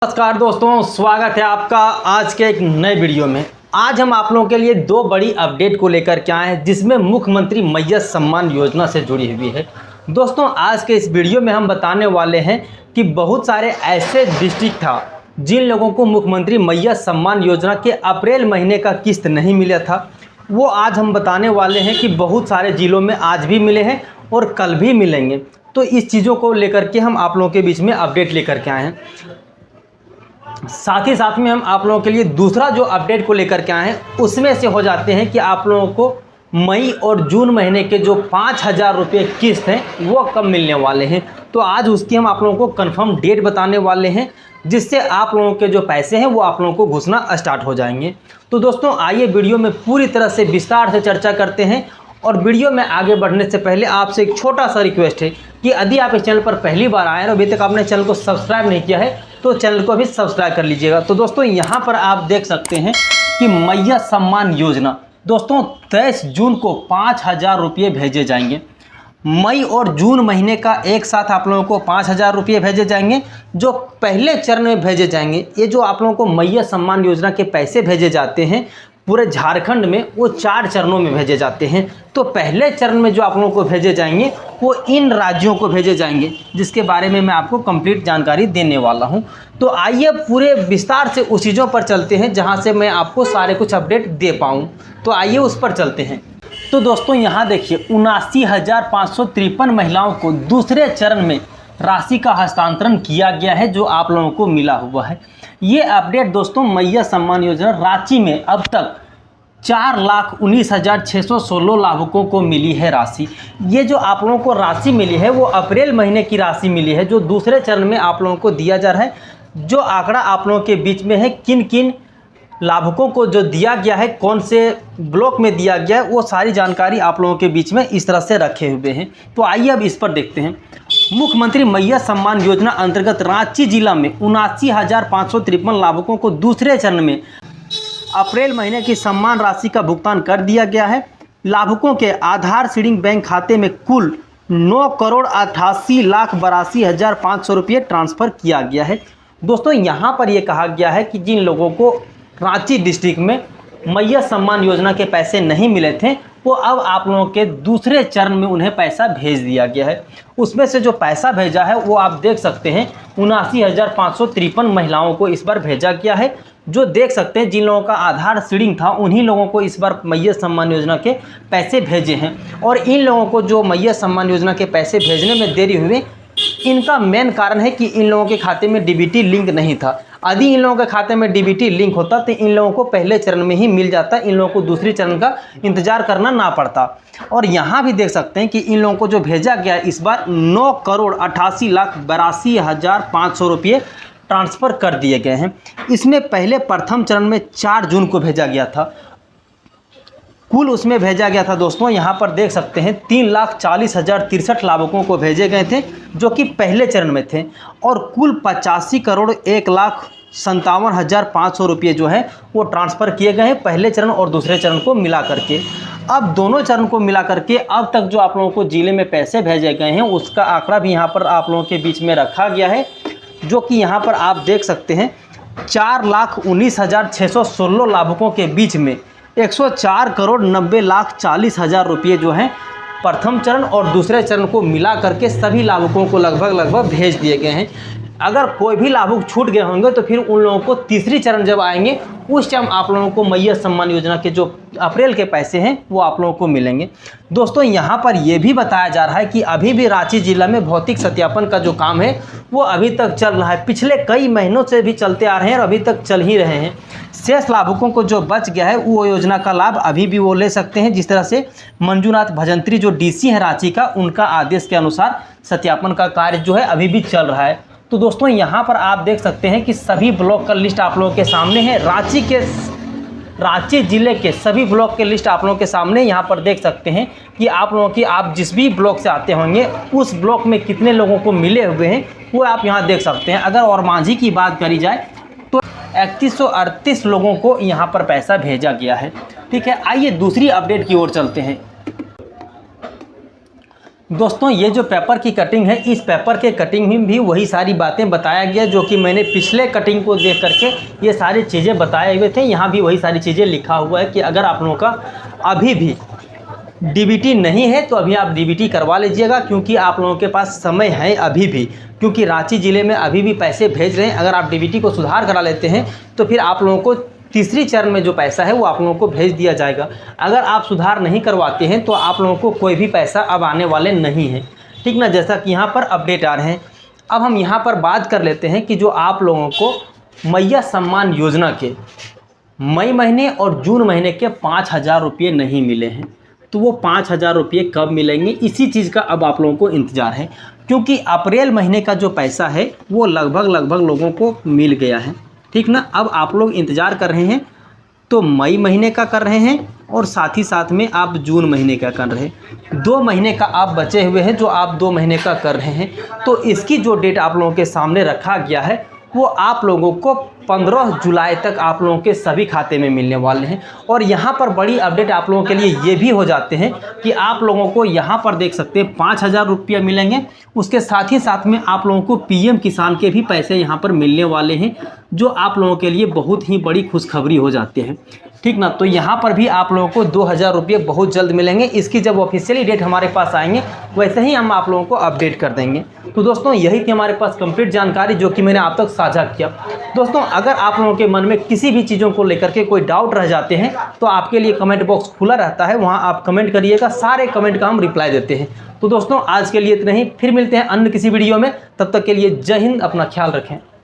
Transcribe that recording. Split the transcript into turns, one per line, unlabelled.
नमस्कार दोस्तों, स्वागत है आपका आज के एक नए वीडियो में। आज हम आप लोगों के लिए दो बड़ी अपडेट को लेकर के आए हैं, जिसमें मुख्यमंत्री मैया सम्मान योजना से जुड़ी हुई है। दोस्तों, आज के इस वीडियो में हम बताने वाले हैं कि बहुत सारे ऐसे डिस्ट्रिक्ट था जिन लोगों को मुख्यमंत्री मैया सम्मान योजना के अप्रैल महीने का किस्त नहीं मिला था, वो आज हम बताने वाले हैं कि बहुत सारे ज़िलों में आज भी मिले हैं और कल भी मिलेंगे। तो इस चीज़ों को लेकर के हम आप लोगों के बीच में अपडेट लेकर के आए हैं। साथ ही साथ में हम आप लोगों के लिए दूसरा जो अपडेट को लेकर के आए हैं, उसमें से हो जाते हैं कि आप लोगों को मई और जून महीने के जो 5,000 रुपये किस्त हैं वो कब मिलने वाले हैं। तो आज उसकी हम आप लोगों को कंफर्म डेट बताने वाले हैं, जिससे आप लोगों के जो पैसे हैं वो आप लोगों को घुसना स्टार्ट हो जाएंगे। तो दोस्तों, आइए वीडियो में पूरी तरह से विस्तार से चर्चा करते हैं। और वीडियो में आगे बढ़ने से पहले आपसे एक छोटा सा रिक्वेस्ट है कि यदि आप इस चैनल पर पहली बार आए हैं और अभी तक आपने चैनल को सब्सक्राइब नहीं किया है तो चैनल को भी सब्सक्राइब कर लीजिएगा। तो दोस्तों, यहाँ पर आप देख सकते हैं कि मैया सम्मान योजना दोस्तों 23 जून को 5,000 रुपये भेजे जाएंगे। मई और जून महीने का एक साथ आप लोगों को 5,000 रुपये भेजे जाएंगे, जो पहले चरण में भेजे जाएंगे। ये जो आप लोगों को मैया सम्मान योजना के पैसे भेजे जाते हैं पूरे झारखंड में, वो 4 चरणों में भेजे जाते हैं। तो पहले चरण में जो आप लोगों को भेजे जाएंगे वो इन राज्यों को भेजे जाएंगे, जिसके बारे में मैं आपको कंप्लीट जानकारी देने वाला हूं। तो आइए पूरे विस्तार से उस चीज़ों पर चलते हैं जहां से मैं आपको सारे कुछ अपडेट दे पाऊं। तो आइए उस पर चलते हैं। तो दोस्तों, यहाँ देखिए 79,553 महिलाओं को दूसरे चरण में राशि का हस्तांतरण किया गया है, जो आप लोगों को मिला हुआ है। ये अपडेट दोस्तों मैया सम्मान योजना रांची में अब तक 4,19,616 लाभुकों को मिली है राशि। ये जो आप लोगों को राशि मिली है वो अप्रैल महीने की राशि मिली है, जो दूसरे चरण में आप लोगों को दिया जा रहा है। जो आंकड़ा आप लोगों के बीच में है, किन किन लाभुकों को जो दिया गया है, कौन से ब्लॉक में दिया गया है, वो सारी जानकारी आप लोगों के बीच में इस तरह से रखे हुए हैं। तो आइए अब इस पर देखते हैं। मुख्यमंत्री मैया सम्मान योजना अंतर्गत रांची जिला में 79,553 लाभुकों को दूसरे चरण में अप्रैल महीने की सम्मान राशि का भुगतान कर दिया गया है। लाभुकों के आधार सीडिंग बैंक खाते में कुल 9,88,82,500 रुपये ट्रांसफ़र किया गया है। दोस्तों, यहाँ पर यह कहा गया है कि जिन लोगों को रांची डिस्ट्रिक्ट में मैया सम्मान योजना के पैसे नहीं मिले थे, वो अब आप लोगों के दूसरे चरण में उन्हें पैसा भेज दिया गया है। उसमें से जो पैसा भेजा है वो आप देख सकते हैं 79,553 महिलाओं को इस बार भेजा गया है। जो देख सकते हैं जिन लोगों का आधार सीडिंग था, उन्हीं लोगों को इस बार मैया सम्मान योजना के पैसे भेजे हैं। और इन लोगों को जो मैया सम्मान योजना के पैसे भेजने में देरी हुई, इनका मेन कारण है कि इन लोगों के खाते में डीबीटी लिंक नहीं था। यदि इन लोगों के खाते में डीबीटी लिंक होता तो इन लोगों को पहले चरण में ही मिल जाता, इन लोगों को दूसरी चरण का इंतजार करना ना पड़ता। और यहाँ भी देख सकते हैं कि इन लोगों को जो भेजा गया इस बार 9,88,82,500 रुपये ट्रांसफ़र कर दिए गए हैं। इसमें पहले प्रथम चरण में 4 जून को भेजा गया था। कुल उसमें भेजा गया था दोस्तों, यहाँ पर देख सकते हैं 3,40,063 लाभुकों को भेजे गए थे, जो कि पहले चरण में थे। और कुल 85,01,57,500 रुपये जो है वो ट्रांसफ़र किए गए हैं पहले चरण और दूसरे चरण को मिला करके। अब दोनों चरण को मिला करके अब तक जो आप लोगों को जिले में पैसे भेजे गए हैं उसका आंकड़ा भी यहाँ पर आप लोगों के बीच में रखा गया है, जो कि यहाँ पर आप देख सकते हैं 4,19,616 लाभुकों के बीच में 104,90,40,000 रुपये जो हैं प्रथम चरण और दूसरे चरण को मिला करके सभी लाभुकों को लगभग भेज दिए गए हैं। अगर कोई भी लाभुक छूट गए होंगे तो फिर उन लोगों को तीसरी चरण जब आएंगे उस टाइम आप लोगों को मैया सम्मान योजना के जो अप्रैल के पैसे हैं वो आप लोगों को मिलेंगे। दोस्तों, यहाँ पर यह भी बताया जा रहा है कि अभी भी रांची जिला में भौतिक सत्यापन का जो काम है वो अभी तक चल रहा है। पिछले कई महीनों से भी चलते आ रहे हैं और अभी तक चल ही रहे हैं। शेष लाभुकों को जो बच गया है वो योजना का लाभ अभी भी वो ले सकते हैं, जिस तरह से मंजूनाथ भजंत्री जो डीसी हैं रांची का, उनका आदेश के अनुसार सत्यापन का कार्य जो है अभी भी चल रहा है। तो दोस्तों, यहाँ पर आप देख सकते हैं कि सभी ब्लॉक का लिस्ट आप लोगों के सामने है। रांची जिले के सभी ब्लॉक के लिस्ट आप लोगों के सामने यहाँ पर देख सकते हैं कि आप लोगों की, आप जिस भी ब्लॉक से आते होंगे उस ब्लॉक में कितने लोगों को मिले हुए हैं वो आप यहाँ देख सकते हैं। अगर और मांझी की बात करी जाए तो 3138 लोगों को यहाँ पर पैसा भेजा गया है। ठीक है, आइए दूसरी अपडेट की ओर चलते हैं। दोस्तों ये जो पेपर की कटिंग है, इस पेपर के कटिंग में भी वही सारी बातें बताया गया जो कि मैंने पिछले कटिंग को देख करके ये सारी चीज़ें बताए हुए थे। यहाँ भी वही सारी चीज़ें लिखा हुआ है कि अगर आप लोगों का अभी भी डीबीटी नहीं है तो अभी आप डीबीटी करवा लीजिएगा, क्योंकि आप लोगों के पास समय है अभी भी, क्योंकि रांची ज़िले में अभी भी पैसे भेज रहे हैं। अगर आप डीबीटी को सुधार करा लेते हैं तो फिर आप लोगों को तीसरी चरण में जो पैसा है वो आप लोगों को भेज दिया जाएगा। अगर आप सुधार नहीं करवाते हैं तो आप लोगों को कोई भी पैसा अब आने वाले नहीं है, ठीक ना, जैसा कि यहाँ पर अपडेट आ रहे हैं। अब हम यहाँ पर बात कर लेते हैं कि जो आप लोगों को मैया सम्मान योजना के मई महीने और जून महीने के 5,000 रुपये नहीं मिले हैं, तो वो 5,000 रुपये कब मिलेंगे, इसी चीज़ का अब आप लोगों को इंतज़ार है। क्योंकि अप्रैल महीने का जो पैसा है वो लगभग लोगों को मिल गया है, ठीक ना। अब आप लोग इंतज़ार कर रहे हैं तो मई महीने का कर रहे हैं और साथ ही साथ में आप जून महीने का कर रहे हैं। 2 महीने का आप बचे हुए हैं जो आप 2 महीने का कर रहे हैं। तो इसकी जो डेट आप लोगों के सामने रखा गया है वो आप लोगों को 15 जुलाई तक आप लोगों के सभी खाते में मिलने वाले हैं। और यहाँ पर बड़ी अपडेट आप लोगों के लिए ये भी हो जाते हैं कि आप लोगों को यहाँ पर देख सकते हैं 5,000 रुपये मिलेंगे। उसके साथ ही साथ में आप लोगों को पीएम किसान के भी पैसे यहाँ पर मिलने वाले हैं, जो आप लोगों के लिए बहुत ही बड़ी खुशखबरी हो जाते हैं, ठीक ना। तो यहाँ पर भी आप लोगों को 2,000 रुपये बहुत जल्द मिलेंगे। इसकी जब ऑफिशियली डेट हमारे पास आएंगे वैसे ही हम आप लोगों को अपडेट कर देंगे। तो दोस्तों यही थी हमारे पास कंप्लीट जानकारी जो कि मैंने आप तक साझा किया। दोस्तों अगर आप लोगों के मन में किसी भी चीज़ों को लेकर के कोई डाउट रह जाते हैं तो आपके लिए कमेंट बॉक्स खुला रहता है, वहाँ आप कमेंट करिएगा, सारे कमेंट का हम रिप्लाई देते हैं। तो दोस्तों आज के लिए इतना ही, फिर मिलते हैं अन्य किसी वीडियो में। तब तक के लिए जय हिंद, अपना ख्याल रखें।